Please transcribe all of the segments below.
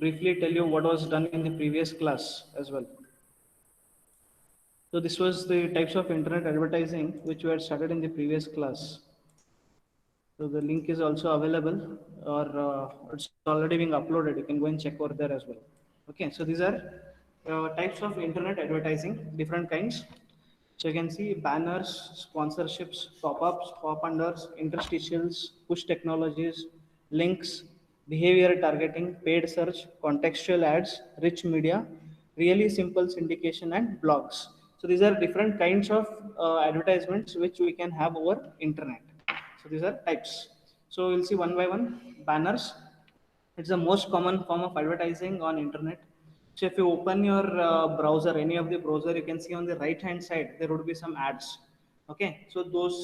briefly tell you what was done in the previous class as well. So this was the types of internet advertising which we had started in the previous class. So the link is also available, or it's already being uploaded. You can go and check over there as well. Okay, so these are types of internet advertising, different kinds. So you can see banners, sponsorships, pop-ups, pop-unders, interstitials, push technologies, links, behavior targeting, paid search, contextual ads, rich media, really simple syndication, and blogs. So these are different kinds of advertisements which we can have over internet. So these are types. So we'll see one by one. Banners. It's the most common form of advertising on internet. So if you open your browser, any of the browser, you can see on the right hand side there would be some ads. Okay, so those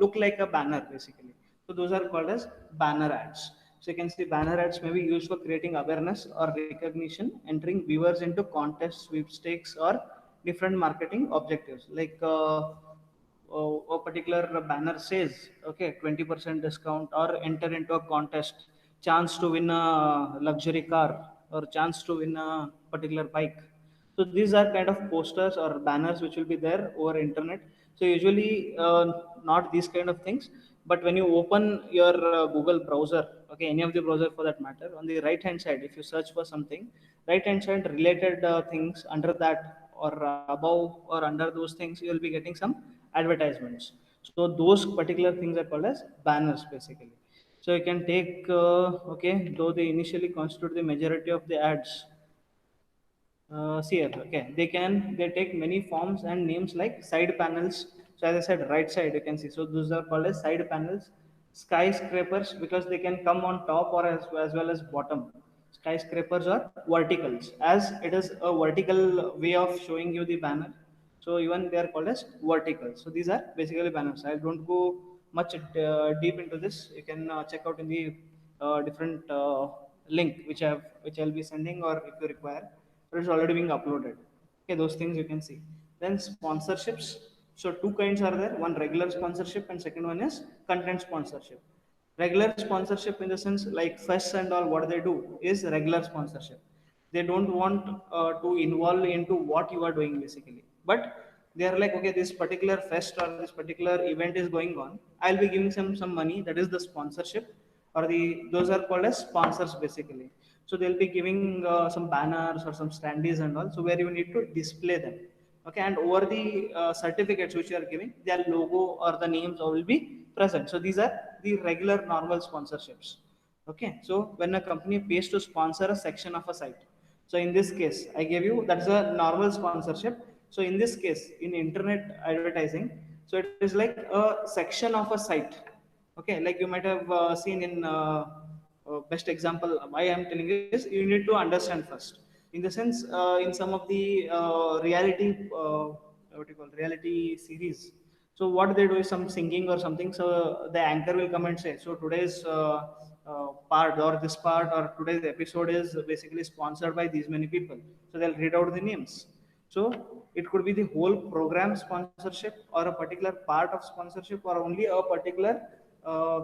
look like a banner basically. So those are called as banner ads. So you can see banner ads may be used for creating awareness or recognition, entering viewers into contests, sweepstakes, or different marketing objectives. Like a particular banner says, okay, 20% discount, or enter into a contest, chance to win a luxury car, or chance to win a particular bike. So these are kind of posters or banners which will be there over internet. So usually not these kind of things, but when you open your Google browser, okay, any of the browser for that matter, on the right hand side, if you search for something, right hand side related things under that, or above or under those things, you will be getting some advertisements. So those particular things are called as banners basically. So you can take okay, though they initially constitute the majority of the ads, see here, okay, they take many forms and names like side panels. So as I said, right side you can see, so those are called as side panels. Skyscrapers, because they can come on top or as well as bottom. Skyscrapers are verticals, as it is a vertical way of showing you the banner, so even they are called as verticals. So these are basically banners. I don't go much deep into this. You can check out in the different link which I'll be sending, or if you require, but it's already being uploaded. Okay, those things you can see. Then sponsorships. So two kinds are there: one regular sponsorship, and second one is content sponsorship. Regular sponsorship, in the sense like fests and all, what they do is regular sponsorship. They don't want to involve into what you are doing basically, but they are like, okay, this particular fest or this particular event is going on, I'll be giving some money, that is the sponsorship, or the those are called as sponsors basically. So they'll be giving some banners or some standees and all, so where you need to display them. Okay, and over the certificates which you are giving, their logo or the names will be present. So these are the regular normal sponsorships. Okay, so when a company pays to sponsor a section of a site, so in this case I gave you, that's a normal sponsorship. So in this case, in internet advertising, so it is like a section of a site. Okay, like you might have seen in best example why I'm telling is, you need to understand first, in the sense in some of the reality what you call reality series. So what they do is some singing or something, so the anchor will come and say, so today's part, or this part, or today's episode is basically sponsored by these many people. So they'll read out the names. So it could be the whole program sponsorship, or a particular part of sponsorship, or only a particular uh,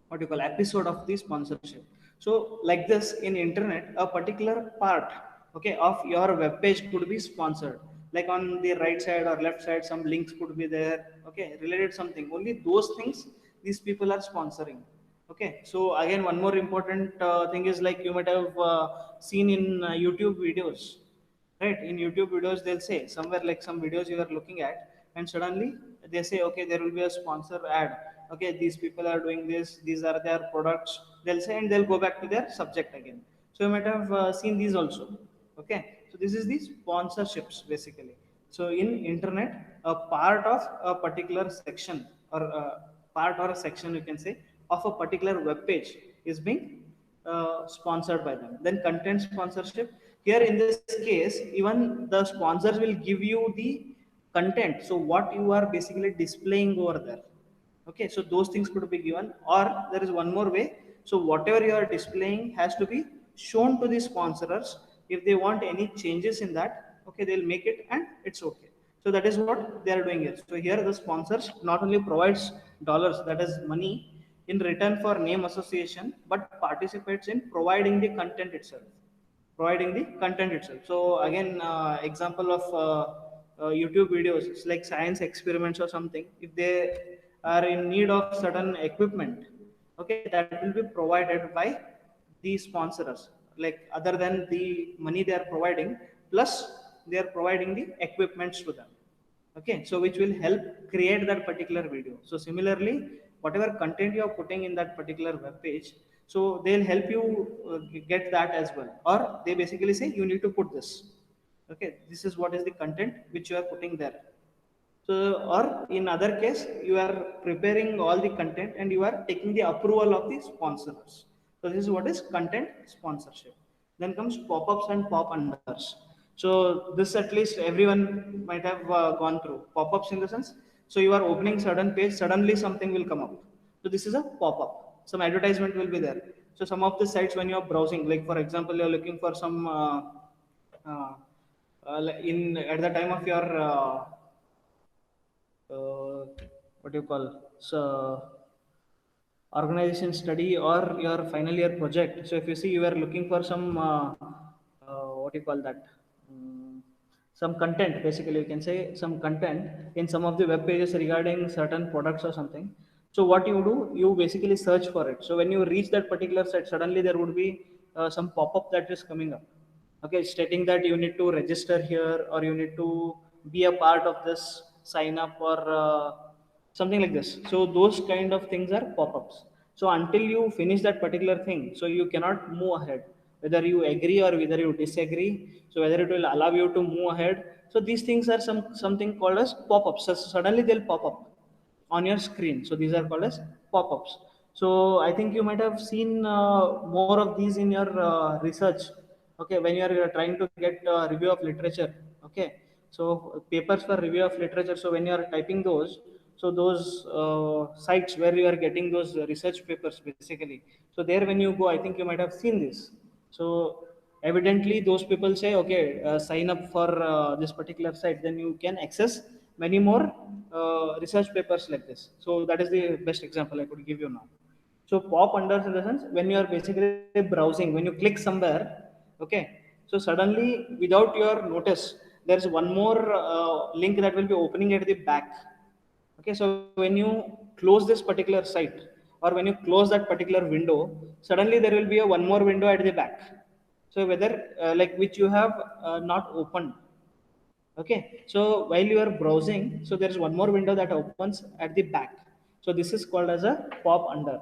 what you call episode of the sponsorship. So like this, in internet, a particular part, okay, of your web page could be sponsored. Like on the right side or left side, some links could be there, okay, related something, only those things these people are sponsoring. Okay, so again, one more important thing is, like you might have seen in YouTube videos, right? In YouTube videos, they'll say somewhere, like some videos you are looking at, and suddenly they say, okay, there will be a sponsor ad. Okay, these people are doing this, these are their products, they'll say, and they'll go back to their subject again. So you might have seen these also. Okay, so this is the sponsorships basically. So in internet, a part of a particular section, or a part or a section, you can say, of a particular web page is being sponsored by them. Then content sponsorship. Here in this case, even the sponsors will give you the content. So what you are basically displaying over there. Okay, so those things could be given, or there is one more way. So whatever you are displaying has to be shown to the sponsors. If they want any changes in that, okay, they'll make it, and it's okay. So that is what they are doing here. So here the sponsors not only provides dollars, that is money, in return for name association, but participates in providing the content itself. Providing the content itself. So again, example of YouTube videos, it's like science experiments or something. If they are in need of certain equipment, okay, that will be provided by the sponsors. Like other than the money they are providing, plus they are providing the equipments to them. Okay, so which will help create that particular video. So similarly, whatever content you are putting in that particular web page, so they'll help you get that as well, or they basically say you need to put this. Okay, this is what is the content which you are putting there. So, or in other case, you are preparing all the content and you are taking the approval of the sponsors. So this is what is content sponsorship. Then comes pop-ups and pop-unders. So this at least everyone might have gone through pop-ups in the sense. So you are opening certain page, suddenly something will come up. So this is a pop-up. Some advertisement will be there. So some of the sites when you are browsing, like for example, you are looking for some uh, in at the time of your what do you call, so organization study or your final year project. So if you see you are looking for some what do you call that, Mm, some content, basically you can say some content in some of the web pages regarding certain products or something. So what you do, you basically search for it. So when you reach that particular site, suddenly there would be some pop-up that is coming up, okay, stating that you need to register here or you need to be a part of this sign up or something like this. So those kind of things are pop-ups. So until you finish that particular thing, so you cannot move ahead, whether you agree or whether you disagree, so whether it will allow you to move ahead. So these things are something called as pop-ups. So suddenly they'll pop up on your screen. So these are called as pop-ups. So I think you might have seen more of these in your research. Okay, when you are trying to get review of literature. Okay, so papers for review of literature. So when you are typing those, so those sites where you are getting those research papers, basically. So there, when you go, I think you might have seen this. So evidently those people say, okay, sign up for this particular site, then you can access many more research papers like this. So that is the best example I could give you now. So pop unders in the sense, when you are basically browsing, when you click somewhere, okay, so suddenly without your notice, there is one more link that will be opening at the back. Okay, so when you close this particular site or when you close that particular window, suddenly there will be a one more window at the back. So whether like which you have not opened. Okay, so while you are browsing, so there is one more window that opens at the back. So this is called as a pop under.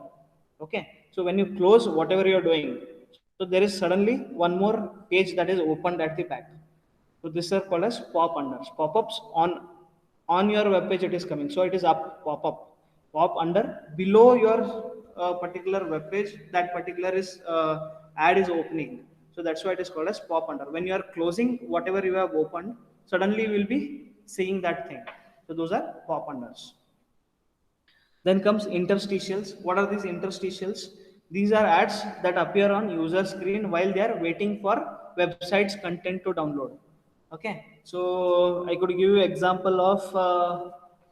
Okay, so when you close whatever you are doing, so there is suddenly one more page that is opened at the back. So these are called as pop unders. Pop-ups on your web page it is coming. So it is up, pop up, pop under below your particular web page. That particular is ad is opening. So that's why it is called as pop under. When you are closing whatever you have opened, suddenly you will be seeing that thing. So those are pop unders. Then comes interstitials. What are these interstitials? These are ads that appear on user screen while they are waiting for website's content to download. Okay, so I could give you example of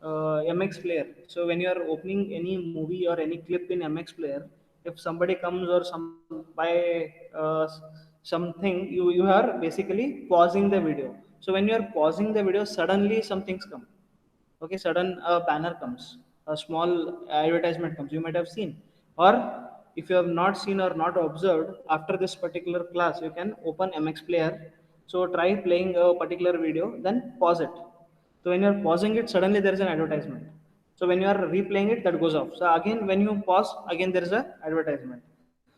MX Player. So when you are opening any movie or any clip in MX Player, if somebody comes or some by something, you are basically pausing the video. So when you are pausing the video, suddenly some things come. Okay, sudden banner comes, a small advertisement comes, you might have seen. Or if you have not seen or not observed, after this particular class you can open MX Player. So try playing a particular video, then pause it. So when you are pausing it, suddenly there is an advertisement. So when you are replaying it, that goes off. So again, when you pause, again there is a advertisement.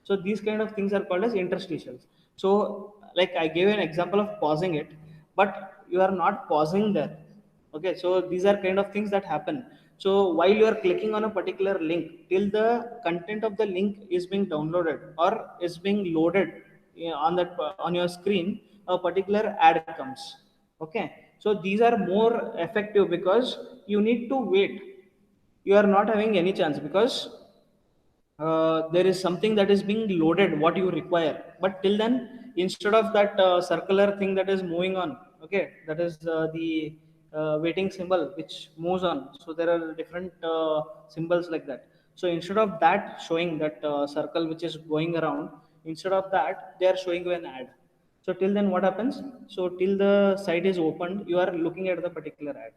So these kind of things are called as interstitials. So like I gave an example of pausing it, but you are not pausing there. Okay, so these are kind of things that happen. So while you are clicking on a particular link, till the content of the link is being downloaded or is being loaded on that on your screen, a particular ad comes. Okay, so these are more effective because you need to wait. You are not having any chance because there is something that is being loaded what you require. But till then, instead of that circular thing that is moving on, okay, that is the waiting symbol which moves on. So there are different symbols like that. So instead of that showing that circle which is going around, instead of that they are showing you an ad. So till then what happens? So till the site is opened, you are looking at the particular ad.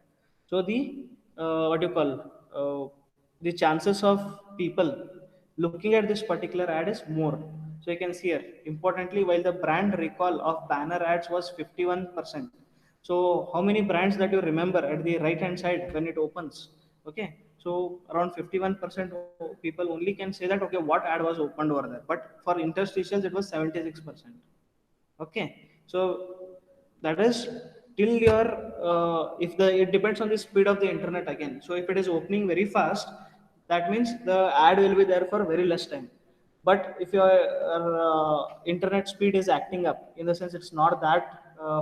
So the what you call the chances of people looking at this particular ad is more. So you can see here, importantly, while the brand recall of banner ads was 51%. So how many brands that you remember at the right hand side when it opens? Okay, so around 51% people only can say that, okay, what ad was opened over there. But for interstitials, it was 76%. Okay, so that is till your if the it depends on the speed of the internet again. So if it is opening very fast, that means the ad will be there for very less time. But if your internet speed is acting up, in the sense it's not that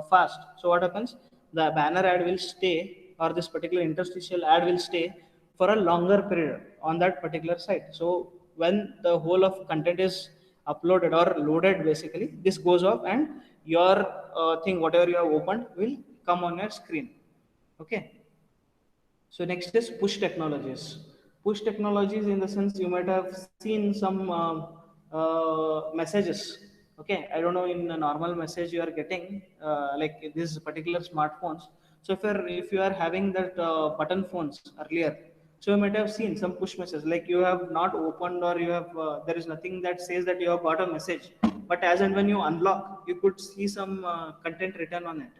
fast, so what happens? The banner ad will stay, or this particular interstitial ad will stay for a longer period on that particular site. So when the whole of content is uploaded or loaded, basically this goes off, and your thing whatever you have opened will come on your screen. Okay, so next is push technologies. Push technologies, in the sense, you might have seen some messages. Okay, I don't know, in a normal message you are getting like this particular smartphones. So if you are having that button phones earlier, so you might have seen some push message, like you have not opened, or you have there is nothing that says that you have got a message, but as and when you unlock, you could see some content written on it.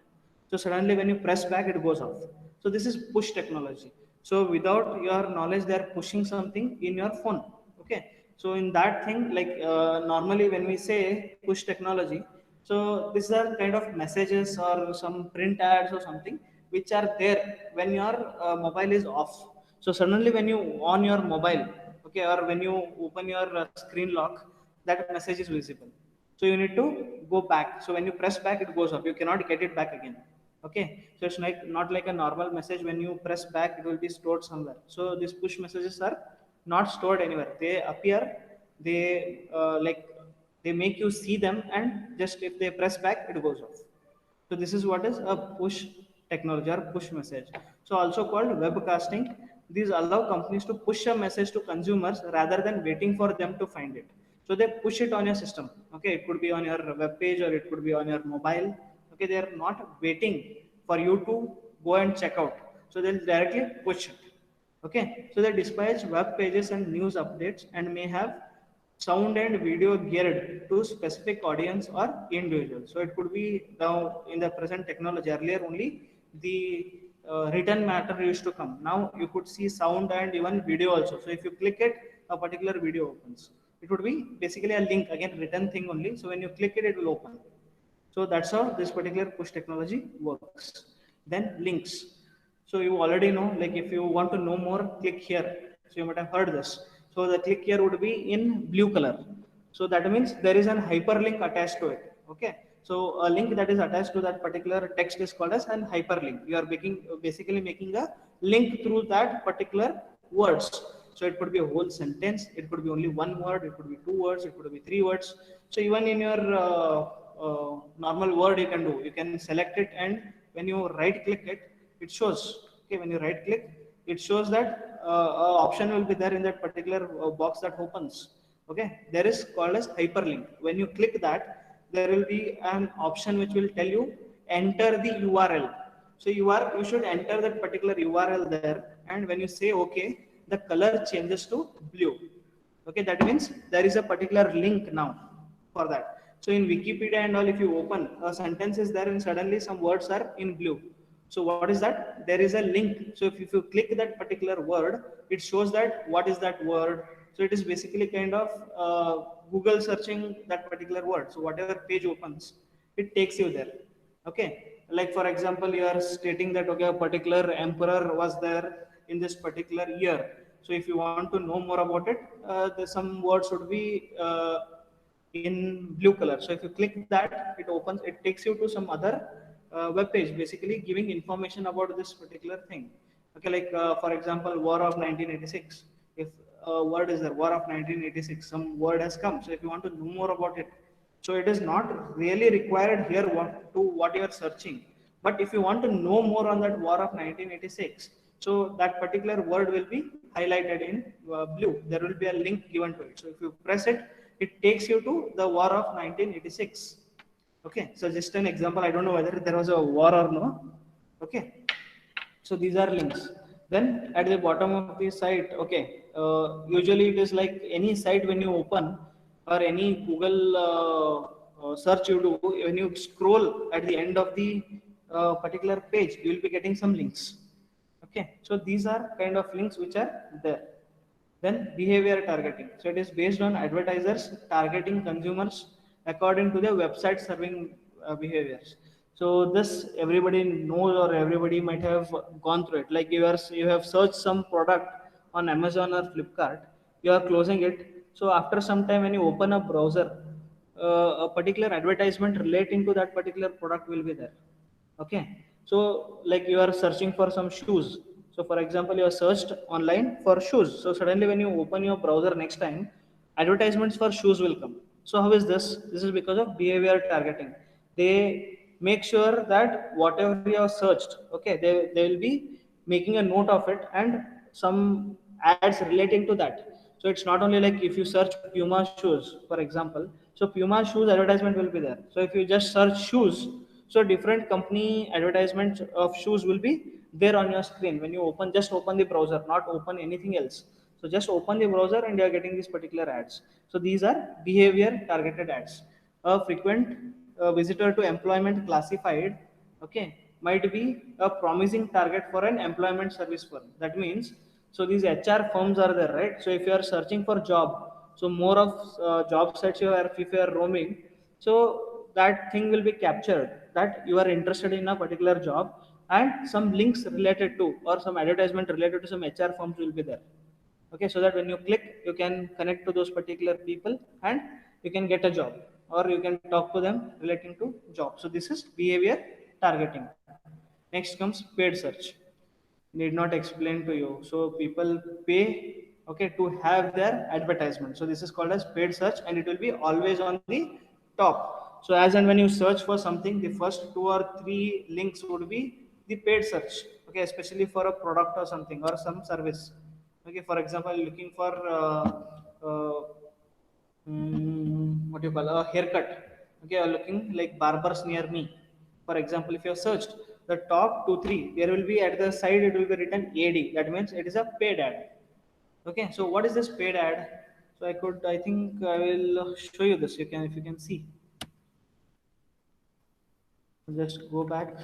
So suddenly when you press back, it goes off. So this is push technology. So without your knowledge, they are pushing something in your phone. Okay, so in that thing, like normally when we say push technology, so these are kind of messages or some print ads or something which are there when your mobile is off. So suddenly when you on your mobile, okay, or when you open your screen lock, that message is visible. So you need to go back. So when you press back, it goes off, you cannot get it back again. Okay, so it's like not like a normal message. When you press back, it will be stored somewhere. So these push messages are not stored anywhere, they appear, they like they make you see them, and just if they press back, it goes off. So this is what is a push technology or push message. So also called webcasting. These allow companies to push a message to consumers rather than waiting for them to find it. So they push it on your system. Okay, it could be on your web page or it could be on your mobile. Okay, they are not waiting for you to go and check out. So they'll directly push it. Okay, so they dispatch web pages and news updates and may have sound and video geared to specific audience or individual. So it could be now in the present technology. Earlier only the written matter used to come. Now you could see sound and even video also. So if you click it, a particular video opens. It would be basically a link, again written thing only. So when you click it, it will open. So that's how this particular push technology works. Then links. So you already know, like if you want to know more, click here. So you might have heard this. So the click here would be in blue color. So that means there is an hyperlink attached to it. Okay. So a link that is attached to that particular text is called as an hyperlink. You are making basically making a link through that particular words. So it could be a whole sentence, it could be only one word, it could be two words, it could be three words. So even in your normal word, you can do, you can select it, and when you right click it, it shows. Okay, when you right click, it shows that option will be there in that particular box that opens. Okay, there is called as hyperlink. When you click that, there will be an option which will tell you enter the URL. So you should enter that particular URL there, and when you say okay, the color changes to blue. Okay, that means there is a particular link now for that. So in Wikipedia and all, if you open a sentence is there and suddenly some words are in blue. So what is that? There is a link. So if you click that particular word, it shows that what is that word. So it is basically kind of Google searching that particular word. So whatever page opens, it takes you there. Okay, like for example, you are stating that okay, a particular emperor was there in this particular year. So if you want to know more about it, there's some words would be in blue color. So if you click that, it opens, it takes you to some other web page, basically giving information about this particular thing. Okay, like for example, war of 1986. If a word is there, war of 1986, some word has come. So if you want to know more about it, so it is not really required here what you are searching. But if you want to know more on that war of 1986, so that particular word will be highlighted in blue. There will be a link given to it. So if you press it, it takes you to the war of 1986. Okay, so just an example. I don't know whether there was a war or no. Okay, so these are links. Then at the bottom of the site, okay, usually it is like any site when you open, or any Google search you do, when you scroll at the end of the particular page, you will be getting some links. Okay, so these are kind of links which are there. Then behavior targeting, so it is based on advertisers targeting consumers according to their website serving behaviors. So this everybody knows, or everybody might have gone through it. Like you have searched some product on Amazon or Flipkart, you are closing it. So after some time when you open a browser, a particular advertisement relating to that particular product will be there. Okay, so like you are searching for some shoes. So for example, you are searched online for shoes, so suddenly when you open your browser next time, advertisements for shoes will come. So how is this? This is because of behavior targeting. They make sure that whatever you have searched, okay, they will be making a note of it, and some ads relating to that. So it's not only like if you search Puma shoes, for example, so Puma shoes advertisement will be there. So if you just search shoes, so different company advertisements of shoes will be there on your screen when you open. Just open the browser, not open anything else. So just open the browser and you are getting these particular ads. So these are behavior targeted ads. A frequent visitor to employment classified, okay, might be a promising target for an employment service firm. That means, so these HR firms are there, right? So if you are searching for job, so more of job sites you are, if you are roaming, so that thing will be captured that you are interested in a particular job, and some links related to, or some advertisement related to some HR firms will be there. Okay, so that when you click, you can connect to those particular people, and you can get a job, or you can talk to them relating to job. So this is behavior targeting. Next comes paid search. Need not explain to you. So people pay, okay, to have their advertisement. So this is called as paid search, and it will be always on the top. So as and when you search for something, the first two or three links would be the paid search. Okay, especially for a product or something, or some service. Okay, for example, looking for what you call a haircut. Okay, you're looking like barbers near me. For example, if you have searched the top two three, there will be at the side it will be written AD. That means it is a paid ad. Okay, so what is this paid ad? So I think I will show you this. You can, if you can see, just go back.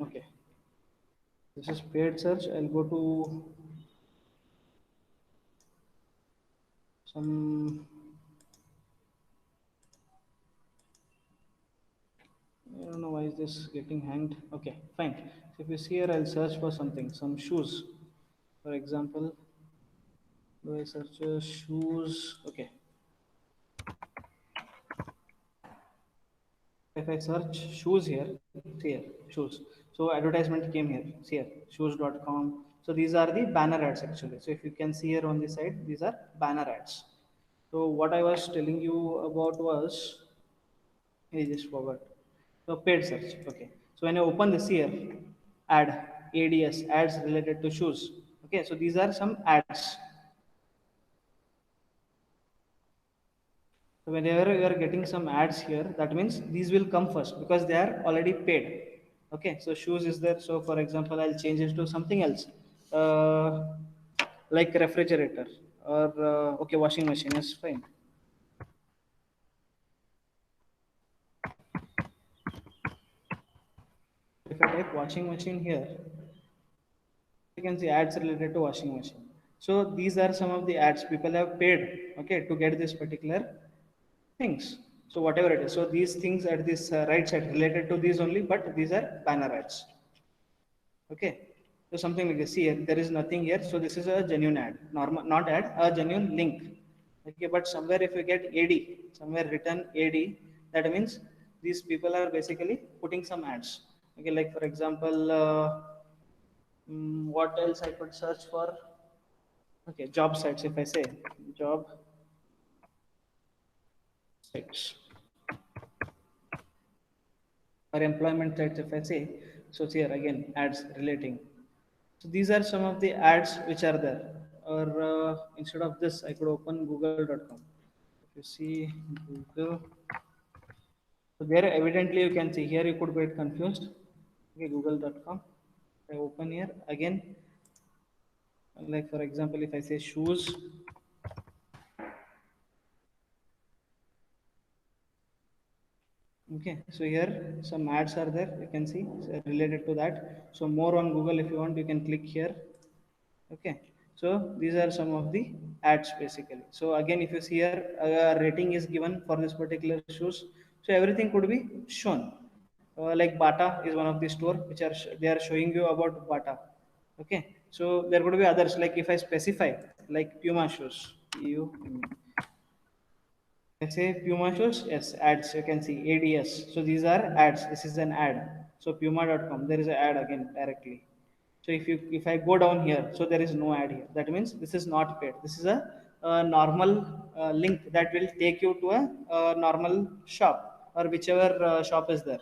Okay, this is paid search. I'll go to some. I don't know why is this getting hanged. Okay, fine. So if you see here, I'll search for something, some shoes. For example, do I search shoes? Okay. If I search shoes here, see here, shoes. So advertisement came here. See here, shoes.com. So these are the banner ads actually. So if you can see here on the side, these are banner ads. So what I was telling you about was, I just forgot. So paid search. Okay. So when I open this here, ad, ADS, ads related to shoes. Okay. So these are some ads. So whenever you are getting some ads here, that means these will come first because they are already paid. Okay. So shoes is there. So for example, I'll change it to something else, like refrigerator, or okay, washing machine is fine. If I type washing machine here, you can see ads related to washing machine. So these are some of the ads people have paid, okay, to get this particular things. So whatever it is, so these things at this right side related to these only, but these are banner ads. Okay, so something like this. See here, there is nothing here, so this is a genuine ad, normal, not ad, a genuine link. Okay, but somewhere if you get AD, somewhere written AD, that means these people are basically putting some ads. Okay, like for example, what else I could search for? Okay, job sites. If I say job sites, or employment sites if I say. So here again ads relating. So these are some of the ads which are there. Or instead of this I could open google.com. If you see Google, so there evidently you can see here you could get confused. Okay, google.com. I open here again, like for example if I say shoes. Okay, so here some ads are there, you can see related to that. So more on Google, if you want you can click here. Okay, so these are some of the ads basically. So again if you see here a rating is given for this particular shoes, so everything could be shown. Like Bata is one of the store which are they are showing you about Bata. Okay, so there could be others, like if I specify like Puma shoes, let's say Puma shows, yes, ads, you can see ADS. So these are ads. This is an ad. So Puma.com, there is an ad again directly. So if I go down here, so there is no ad here. That means this is not paid. This is a normal link that will take you to a normal shop or whichever shop is there.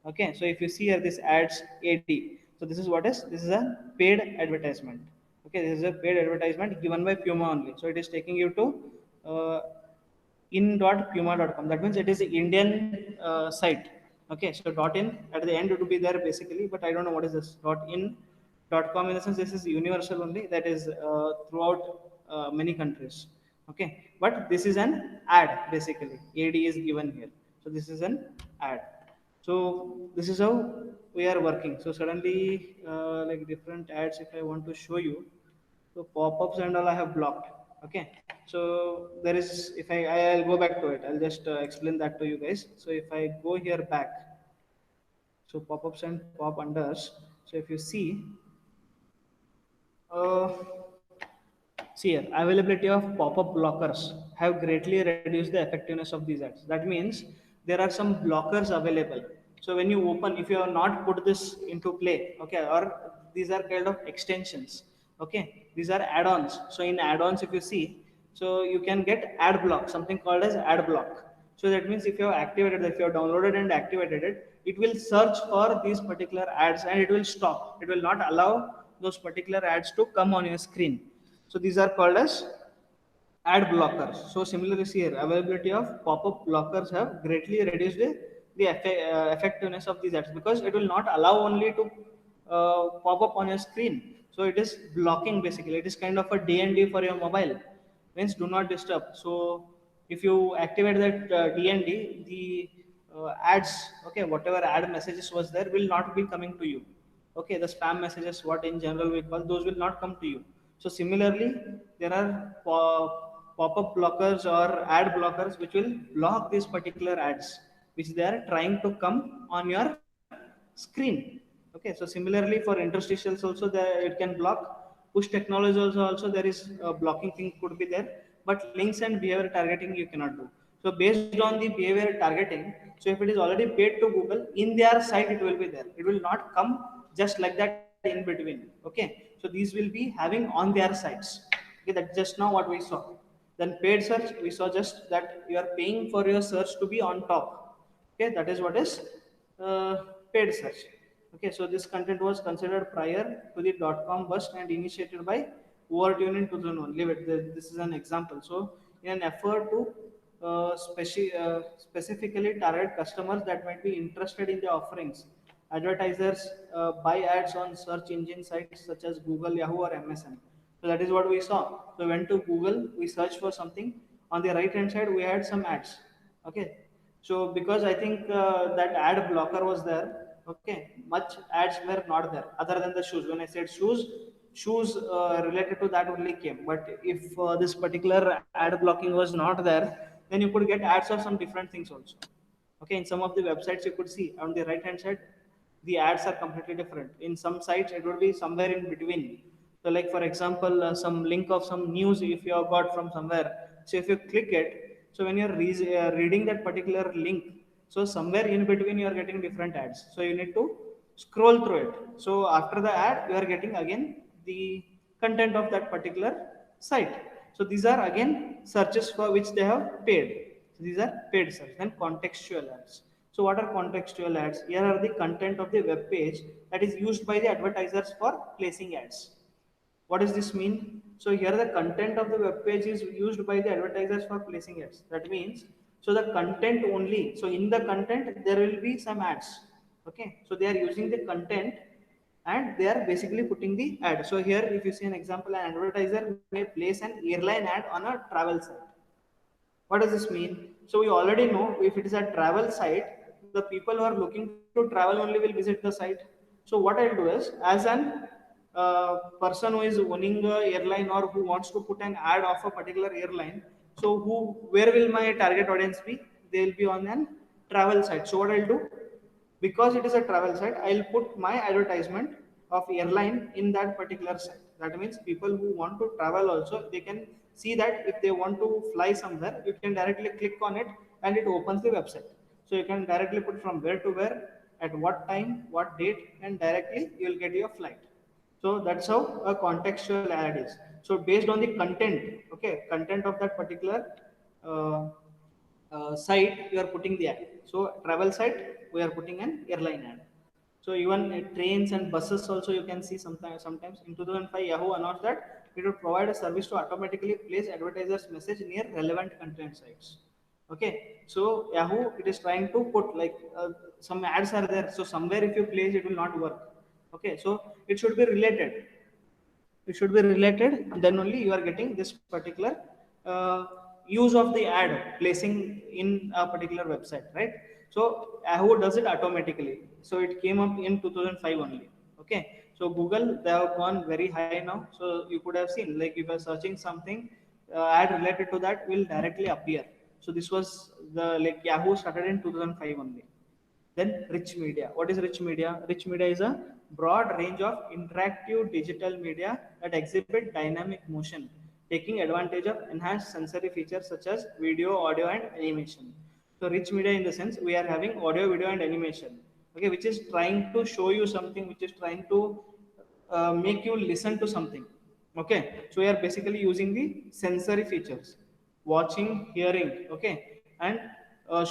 Okay, so if you see here this ads AD, so this is what is this is a paid advertisement. Okay, this is a paid advertisement given by Puma only. So it is taking you to in.puma.com. That means it is an Indian site. Okay, so .in at the end it will be there basically, but I don't know what is this .in.com, in the sense this is universal only, that is throughout many countries. Okay, but this is an ad basically. AD is given here, so this is an ad. So this is how we are working. So suddenly like different ads if I want to show you, so pop-ups and all I have blocked. Okay, so there is, if I'll go back to it, I'll just explain that to you guys. So if I go here back, so pop-ups and pop unders, so if you see uh, see here, availability of pop-up blockers have greatly reduced the effectiveness of these ads. That means there are some blockers available. So when you open, if you have not put this into play, okay, or these are kind of extensions, okay, these are add-ons. So in add-ons, if you see, so you can get ad block, something called as ad block. So that means if you have activated, if you have downloaded and activated it, it will search for these particular ads and it will stop. It will not allow those particular ads to come on your screen. So these are called as ad blockers. So similarly here, availability of pop-up blockers have greatly reduced the effectiveness of these ads, because it will not allow only to pop up on your screen. So it is blocking basically. It is kind of a DND for your mobile, means do not disturb. So if you activate that DND, the ads, okay, whatever ad messages was there will not be coming to you. Okay, the spam messages, what in general we call, those will not come to you. So similarly there are pop-up blockers or ad blockers which will block these particular ads which they are trying to come on your screen. Okay, so similarly for interstitials also it can block. Push technology also there is a blocking thing could be there, but links and behavior targeting you cannot do. So based on the behavior targeting, so if it is already paid to Google, in their site it will be there. It will not come just like that in between. Okay, so these will be having on their sites. Okay, that's just now what we saw. Then paid search, we saw just that you are paying for your search to be on top. Okay, that is what is paid search. Okay, so this content was considered prior to the .com bust and initiated by Overtune in 2001. Leave it. This is an example. So in an effort to specifically target customers that might be interested in the offerings, advertisers buy ads on search engine sites such as Google, Yahoo, or MSN. So that is what we saw. So we went to Google, we searched for something. On the right hand side, we had some ads. Okay, so because I think that ad blocker was there, okay, much ads were not there other than the shoes. When I said shoes, shoes related to that only came. But if this particular ad blocking was not there, then you could get ads of some different things also. Okay, in some of the websites you could see on the right hand side, the ads are completely different. In some sites, it would be somewhere in between. So, like for example, some link of some news if you have got from somewhere. So, if you click it, so when you're reading that particular link, so somewhere in between you are getting different ads. So you need to scroll through it. So after the ad, you are getting again the content of that particular site. So these are again searches for which they have paid. So these are paid search. Then contextual ads. So what are contextual ads? Here are the content of the web page that is used by the advertisers for placing ads. What does this mean? So here the content of the web page is used by the advertisers for placing ads. That means, so the content only. So in the content there will be some ads. Okay. So they are using the content and they are basically putting the ad. So here if you see an example, an advertiser may place an airline ad on a travel site. What does this mean? So we already know if it is a travel site, the people who are looking to travel only will visit the site. So what I'll do is, as an person who is owning a airline or who wants to put an ad of a particular airline, so where will my target audience be? They will be on an travel site. So what I'll do, because it is a travel site, I'll put my advertisement of airline in that particular site. That means people who want to travel also, they can see that if they want to fly somewhere, you can directly click on it and it opens the website. So you can directly put from where to where, at what time, what date, and directly you will get your flight. So that's how a contextual ad is. So based on the content, okay, content of that particular uh, site, you are putting the ad. So travel site, we are putting an airline ad. So even trains and buses also you can see sometimes. Sometimes in 2005, Yahoo announced that it would provide a service to automatically place advertisers' message near relevant content sites. Okay, so Yahoo, it is trying to put like some ads are there. So somewhere if you place, it will not work. Okay, so it should be related. It should be related, then only you are getting this particular uh, use of the ad placing in a particular website, right? So Yahoo does it automatically. So it came up in 2005 only. Okay, so Google, they have gone very high now. So you could have seen, like if you're searching something, ad related to that will directly appear. So this was the, like, Yahoo started in 2005 only. Then rich media. What is rich media? Rich media is a broad range of interactive digital media that exhibit dynamic motion, taking advantage of enhanced sensory features such as video, audio, and animation. So rich media in the sense we are having audio, video, and animation. Okay, which is trying to show you something, which is trying to make you listen to something. Okay, so we are basically using the sensory features, watching, hearing, okay, and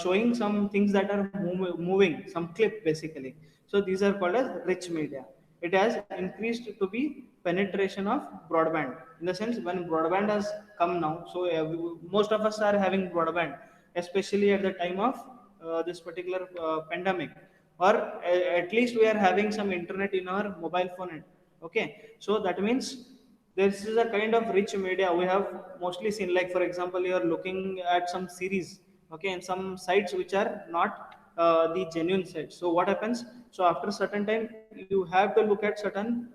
showing some things that are moving, some clip basically. So these are called as rich media. It has increased to be penetration of broadband, in the sense when broadband has come now. So most of us are having broadband, especially at the time of this particular pandemic, or at least we are having some internet in our mobile phone. Okay, so that means this is a kind of rich media we have mostly seen. Like for example, you are looking at some series, okay, and some sites which are not the genuine sites. So what happens? So after a certain time, you have to look at certain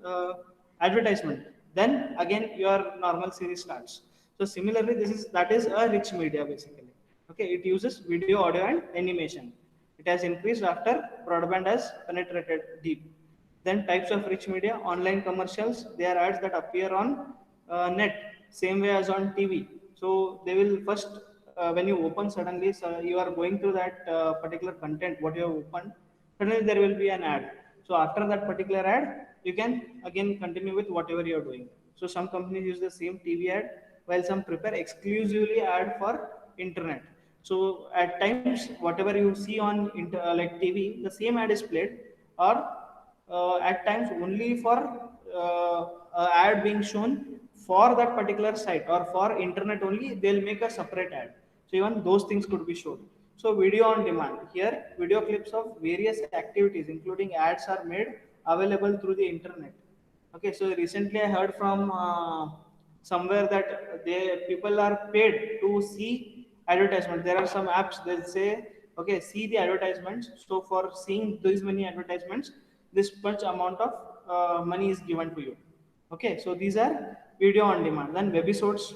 advertisement. Then again, your normal series starts. So similarly, this is that is a rich media basically. Okay, it uses video, audio, and animation. It has increased after broadband has penetrated deep. Then types of rich media, online commercials, they are ads that appear on net, same way as on TV. So they will first, when you open suddenly, so you are going through that particular content, what you have opened, suddenly there will be an ad. So after that particular ad, you can again continue with whatever you are doing. So some companies use the same TV ad, while some prepare exclusively ad for internet. So at times, whatever you see on like TV, the same ad is played, or at times only for ad being shown for that particular site or for internet only, they'll make a separate ad. So even those things could be shown. So video on demand. Here, video clips of various activities, including ads, are made available through the internet. Okay, so recently I heard from somewhere that they people are paid to see advertisement. There are some apps that say, okay, see the advertisements. So for seeing these many advertisements, this much amount of money is given to you. Okay, so these are video on demand. Then webisodes,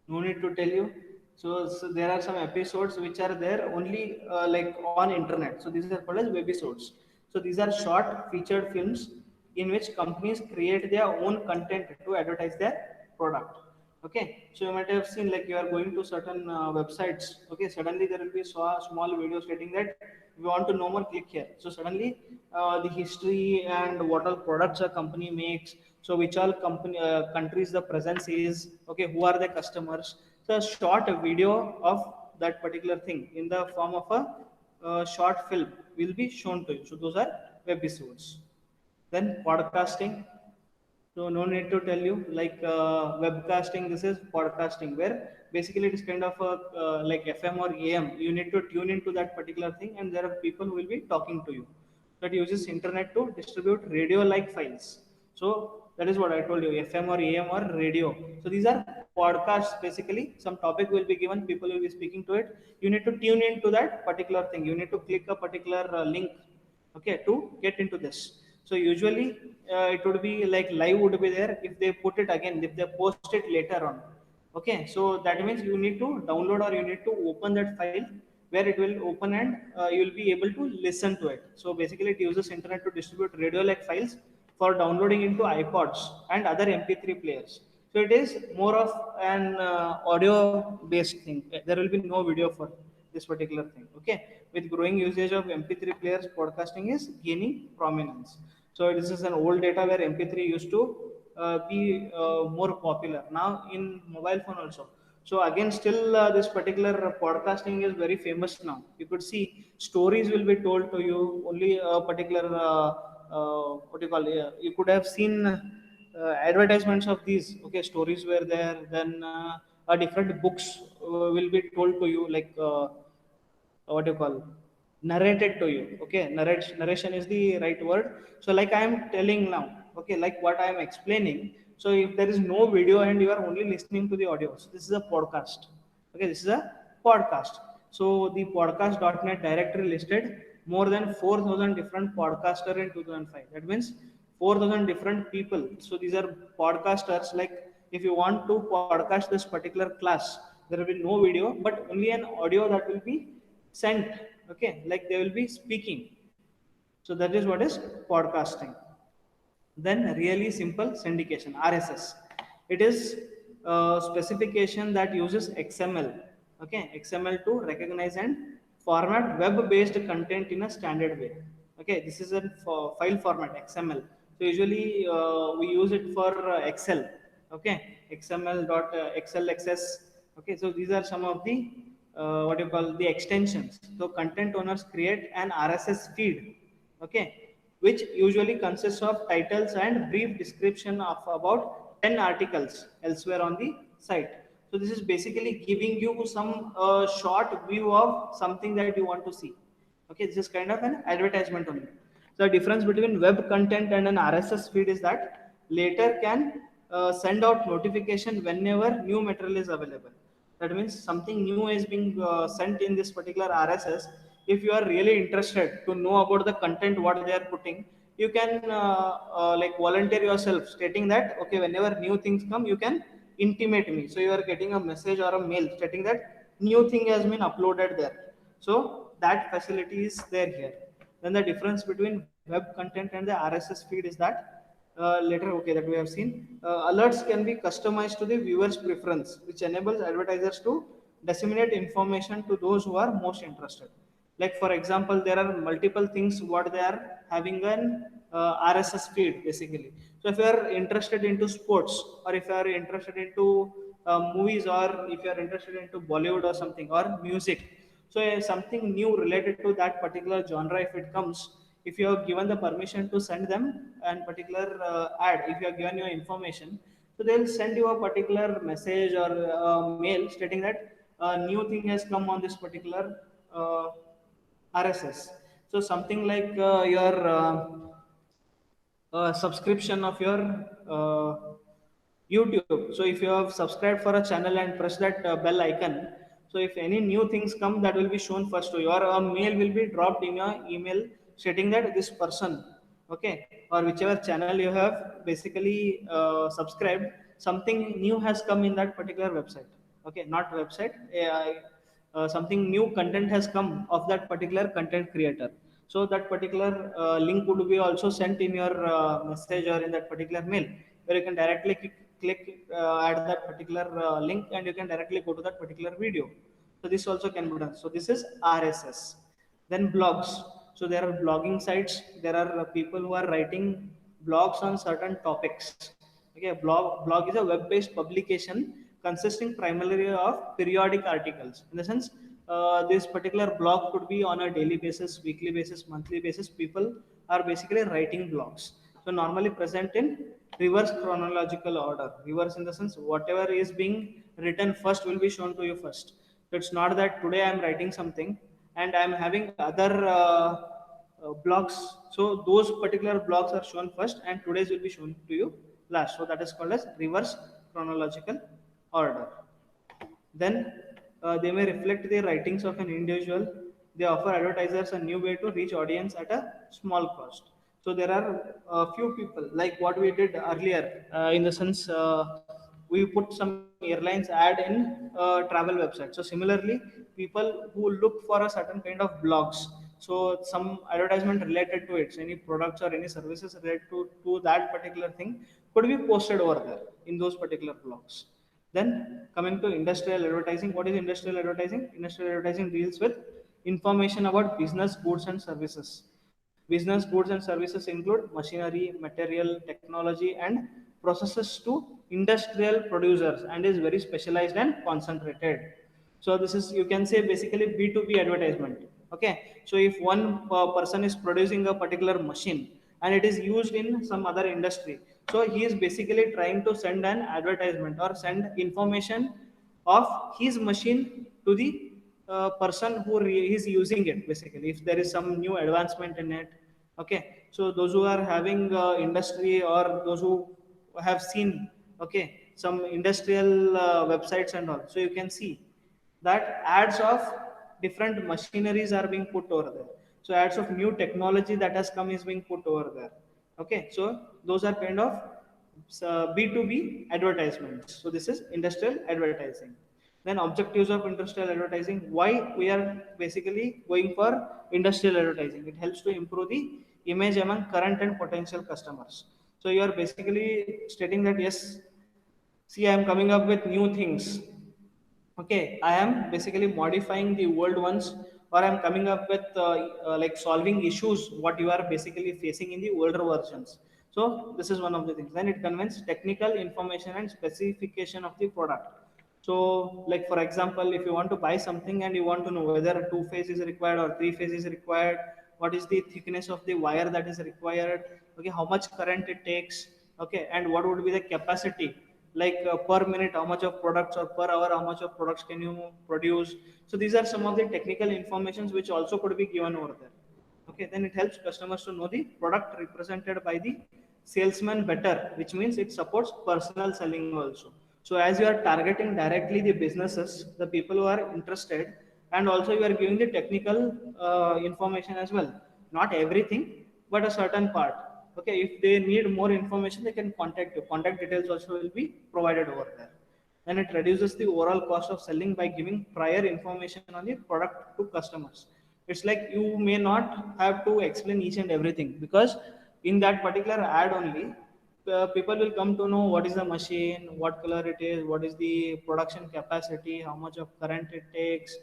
no need to tell you. So there are some episodes which are there only like on internet. So these are called as webisodes. So these are short featured films in which companies create their own content to advertise their product. Okay, so you might have seen, like, you are going to certain websites. Okay, suddenly there will be a small video stating that if you want to know more, click here. So suddenly the history and what all products a company makes, so which all company countries the presence is, okay, who are the customers. So a short video of that particular thing in the form of a short film will be shown to you. So those are webisodes. Then podcasting. So no need to tell you, like webcasting. This is podcasting, where basically it is kind of a like FM or AM. You need to tune into that particular thing, and there are people who will be talking to you. That uses internet to distribute radio-like files. So that is what I told you, FM or AM or radio. So these are podcasts. Basically, some topic will be given, people will be speaking to it. You need to tune into that particular thing. You need to click a particular link, okay, to get into this. So usually it would be like live would be there. If they put it again, if they post it later on, okay, so that means you need to download or you need to open that file, where it will open, and you will be able to listen to it. So basically it uses internet to distribute radio like files for downloading into iPods and other MP3 players. So it is more of an audio based thing. There will be no video for this particular thing. Okay, with growing usage of MP3 players, podcasting is gaining prominence. So this is an old data where MP3 used to be more popular. Now in mobile phone also. So again, still this particular podcasting is very famous now. You could see stories will be told to you. Only a particular what do you call it? You could have seen advertisements of these. Okay, stories were there. Then different books will be told to you, like what do you call, narrated to you. Okay, narration is the right word. So like I am telling now, okay, like what I am explaining. So if there is no video and you are only listening to the audio, so this is a podcast. Okay, this is a podcast. So the podcast.net directory listed more than 4,000 different podcaster in 2005. That means 4,000 different people. So these are podcasters. Like if you want to podcast this particular class, there will be no video but only an audio that will be sent. Okay, like they will be speaking. So that is what is podcasting. Then really simple syndication, RSS. It is a specification that uses XML. Okay, XML to recognize and format web-based content in a standard way. Okay, this is a file format, XML. So usually we use it for Excel. Okay, XML dot XLXS. Okay, so these are some of the what you call the extensions. So content owners create an RSS feed. Okay, which usually consists of titles and brief description of about 10 articles elsewhere on the site. So this is basically giving you some short view of something that you want to see. Okay, this is kind of an advertisement only. So the difference between web content and an RSS feed is that later can send out notification whenever new material is available. That means something new is being sent in this particular RSS. If you are really interested to know about the content what they are putting, you can like volunteer yourself, stating that okay, whenever new things come, you can intimate me. So you are getting a message or a mail stating that new thing has been uploaded there. So that facility is there here. Then the difference between web content and the RSS feed is that later, okay, that we have seen. Alerts can be customized to the viewer's preference, which enables advertisers to disseminate information to those who are most interested. Like for example, there are multiple things what they are having an RSS feed basically. So if you are interested into sports, or if you are interested into movies, or if you are interested into Bollywood or something, or music, so something new related to that particular genre, if it comes, if you have given the permission to send them and particular ad, if you have given your information, so they'll send you a particular message or mail stating that a new thing has come on this particular RSS. So something like your subscription of your YouTube. So if you have subscribed for a channel and press that bell icon, so if any new things come, that will be shown first to you, or a mail will be dropped in your email stating that this person, okay, or whichever channel you have basically subscribed, something new has come in that particular website. Okay, not website, something new content has come of that particular content creator. So that particular link would be also sent in your message or in that particular mail, where you can directly click at that particular link, and you can directly go to that particular video. So this also can be done. So this is RSS. Then blogs. So there are blogging sites. There are people who are writing blogs on certain topics. Okay, blog is a web-based publication consisting primarily of periodic articles. In the sense, this particular blog could be on a daily basis, weekly basis, monthly basis. People are basically writing blogs. So normally present in reverse chronological order. Reverse in the sense whatever is being written first will be shown to you first. So it's not that today I am writing something and I am having other blocks. So those particular blocks are shown first and today's will be shown to you last. So that is called as reverse chronological order. Then they may reflect the writings of an individual. They offer advertisers a new way to reach audience at a small cost. So there are a few people like what we did earlier in the sense we put some airlines ad in travel website. So similarly, people who look for a certain kind of blogs. So some advertisement related to it, so any products or any services related to that particular thing could be posted over there in those particular blogs. Then coming to industrial advertising, what is industrial advertising? Industrial advertising deals with information about business goods and services. Business goods and services include machinery, material, technology, and processes to industrial producers and is very specialized and concentrated. So this is, you can say, basically B2B advertisement. Okay, so if one person is producing a particular machine and it is used in some other industry, so he is basically trying to send an advertisement or send information of his machine to the person who is using it. Basically, if there is some new advancement in it. Okay, so those who are having industry or those who have seen, okay, some industrial websites and all, so you can see that ads of different machineries are being put over there. So ads of new technology that has come is being put over there. Okay, so those are kind of B2B advertisements. So this is industrial advertising. Then objectives of industrial advertising. Why we are basically going for industrial advertising? It helps to improve the image among current and potential customers. So you are basically stating that yes, see, I am coming up with new things. Okay, I am basically modifying the old ones, or I'm coming up with like solving issues what you are basically facing in the older versions. So this is one of the things. Then it conveys technical information and specification of the product. So like for example, if you want to buy something and you want to know whether two phase is required or three phase is required, what is the thickness of the wire that is required, okay, how much current it takes, okay, and what would be the capacity, like per minute how much of products, or per hour how much of products can you produce. So these are some of the technical informations which also could be given over there. Okay, then it helps customers to know the product represented by the salesman better, which means it supports personal selling also. So as you are targeting directly the businesses, the people who are interested, and also you are giving the technical information as well, not everything but a certain part. Okay, if they need more information they can contact you. Contact details also will be provided over there. Then it reduces the overall cost of selling by giving prior information on the product to customers. It's like you may not have to explain each and everything, because in that particular ad only people will come to know what is the machine, what color it is, what is the production capacity, how much of current it takes.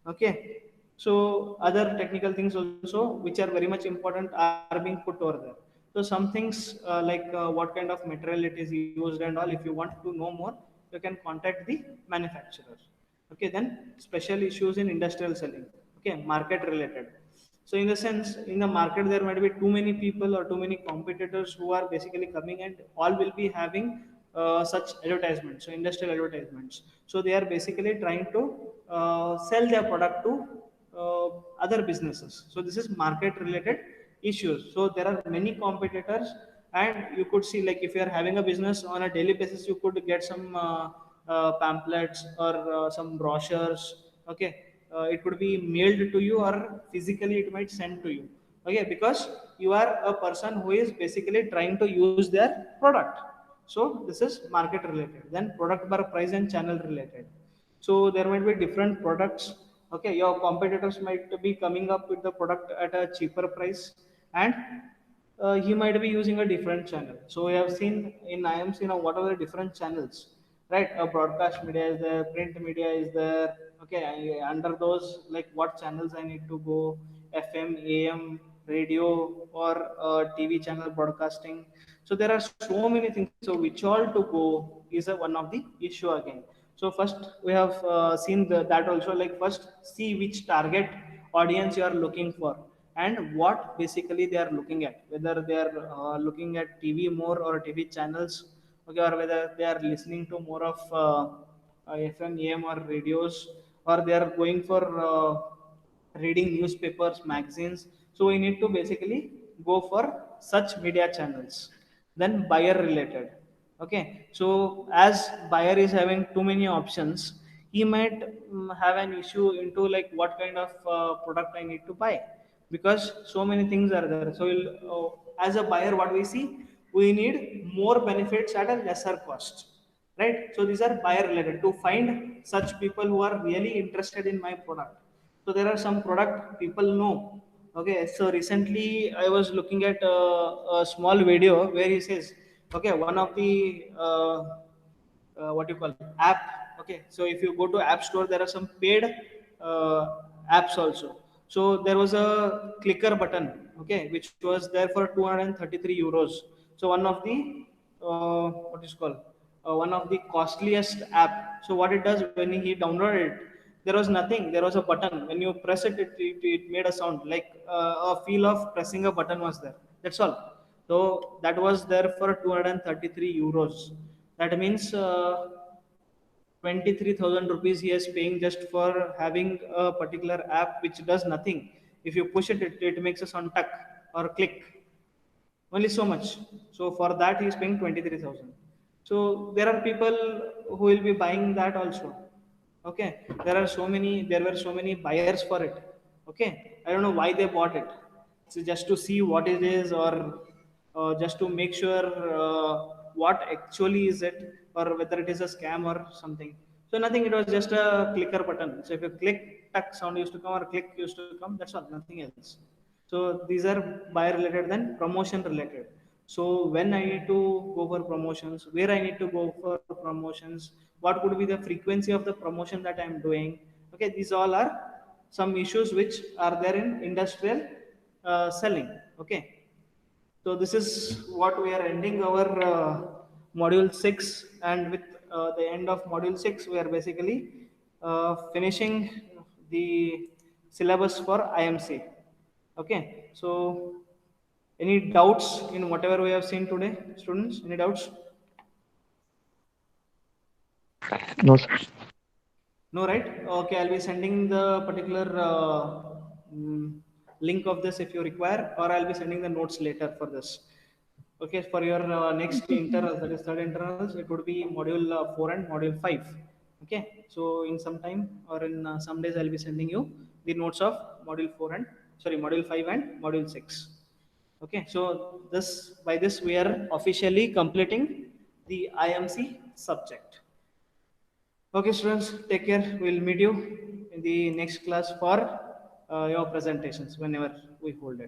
Okay, so other technical things also which are very much important are being put over there. So some things like what kind of material it is used and all, if you want to know more, you can contact the manufacturer. Okay, then special issues in industrial selling. Okay, market related. So in the sense, in the market there might be too many people or too many competitors who are basically coming, and all will be having such advertisements, so industrial advertisements. So they are basically trying to sell their product to other businesses. So this is market related issues. So there are many competitors, and you could see, like if you are having a business on a daily basis, you could get some pamphlets or some brochures. Okay, it could be mailed to you or physically it might send to you. Okay, because you are a person who is basically trying to use their product. So this is market related. Then product bar price and channel related. So there might be different products. Okay, your competitors might be coming up with the product at a cheaper price, and he might be using a different channel. So we have seen in IMC now what are the different channels, right? A broadcast media is there, print media is there. Okay, under those, like what channels I need to go, FM, AM, radio, or TV channel broadcasting. So there are so many things. So which all to go is one of the issue again. So first we have seen that also, like first see which target audience you are looking for and what basically they are looking at, whether they are looking at TV more or TV channels, okay, or whether they are listening to more of FM, AM or radios, or they are going for reading newspapers, magazines. So we need to basically go for such media channels. Then buyer related. Okay, so as buyer is having too many options, he might have an issue into like what kind of product I need to buy, because so many things are there. So as a buyer, what we see, we need more benefits at a lesser cost, right? So these are buyer related, to find such people who are really interested in my product. So there are some product people know. Okay, so recently I was looking at a small video where he says, okay, one of the what you call app. Okay, so if you go to App Store, there are some paid apps also. So there was a clicker button, okay, which was there for 233 euros. So one of the what is called one of the costliest app. So what it does, when he downloaded it, there was nothing. There was a button. When you press it, it made a sound like a feel of pressing a button was there. That's all. So that was there for 233 euros. That means 23,000 rupees he is paying just for having a particular app which does nothing. If you push it, it makes a sound tuck or click. Only so much. So for that he is paying 23,000. So there are people who will be buying that also. Okay, there were so many buyers for it. Okay, I don't know why they bought it. So just to see what it is, or just to make sure what actually is it, or whether it is a scam or something. So nothing. It was just a clicker button. So if you click, tuck, sound used to come, or click used to come. That's all. Nothing else. So these are buyer related, then promotion related. So when I need to go for promotions, where I need to go for promotions, what could be the frequency of the promotion that I'm doing. Okay, these all are some issues which are there in industrial selling. Okay, so this is what we are ending our module 6, and with the end of module 6, we are basically finishing the syllabus for IMC. Okay, so any doubts in whatever we have seen today, students? Any doubts? No, sir. No, right? Okay, I'll be sending the particular link of this if you require, or I'll be sending the notes later for this. Okay, for your next internals, that is third internals, it would be module 4 and module 5. Okay, so in some time or in some days, I'll be sending you the notes of module 4 and sorry, module 5 and module 6. Okay, so this by this we are officially completing the IMC subject. Okay, students, take care. We'll meet you in the next class for your presentations whenever we hold it.